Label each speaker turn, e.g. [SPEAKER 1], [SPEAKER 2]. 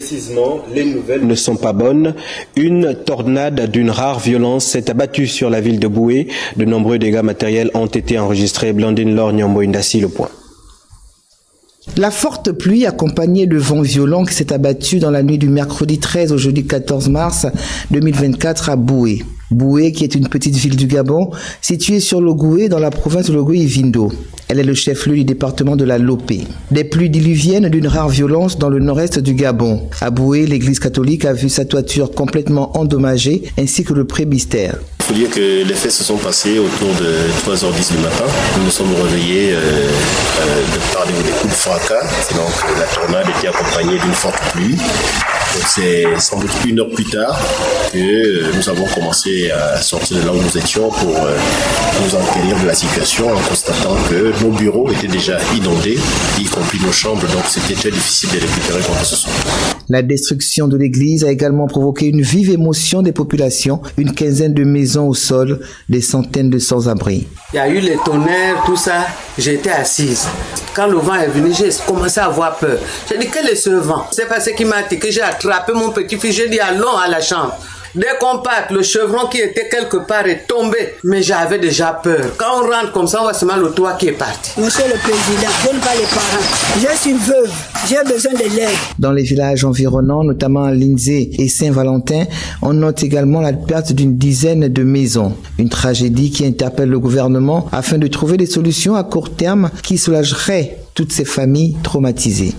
[SPEAKER 1] Précisément, les nouvelles ne sont pas bonnes. Une tornade d'une rare violence s'est abattue sur la ville de Boué. De nombreux dégâts matériels ont été enregistrés. Blandine Laure Nyambo Indassi, Le Point.
[SPEAKER 2] La forte pluie accompagnée de vents violents qui s'est abattue dans la nuit du mercredi 13 au jeudi 14 mars 2024 à Boué. Boué, qui est une petite ville du Gabon, située sur l'Ogoué dans la province de l'Ogoué-Ivindo. Elle est le chef-lieu du département de la Lopé. Des pluies diluviennes d'une rare violence dans le nord-est du Gabon. À Boué, l'église catholique a vu sa toiture complètement endommagée ainsi que le présbytère.
[SPEAKER 3] Il faut dire que les faits se sont passés autour de 3h10 du matin. Nous nous sommes réveillés par des coups de fracas. Donc la tornade était accompagnée d'une forte pluie. Donc c'est sans doute une heure plus tard que nous avons commencé à sortir de là où nous étions pour nous enquérir de la situation en constatant que nos bureaux étaient déjà inondés, y compris nos chambres. Donc c'était très difficile de récupérer quoi que ce soit.
[SPEAKER 2] La destruction de l'église a également provoqué une vive émotion des populations, une quinzaine de maisons au sol, des centaines de sans-abri.
[SPEAKER 4] Il y a eu les tonnerres, tout ça, j'étais assise. Quand le vent est venu, j'ai commencé à avoir peur. J'ai dit, quel est ce vent? C'est parce qu'il m'a dit que j'ai attrapé mon petit-fils, j'ai dit, allons à la chambre. Dès qu'on part, le chevron qui était quelque part est tombé. Mais j'avais déjà peur. Quand on rentre comme ça, on voit seulement le toit qui est parti.
[SPEAKER 5] Monsieur le Président, je ne pas les parents. Je suis veuve. J'ai besoin de l'aide.
[SPEAKER 2] Dans les villages environnants, notamment à Linzé et Saint-Valentin, on note également la perte d'une dizaine de maisons. Une tragédie qui interpelle le gouvernement afin de trouver des solutions à court terme qui soulageraient toutes ces familles traumatisées.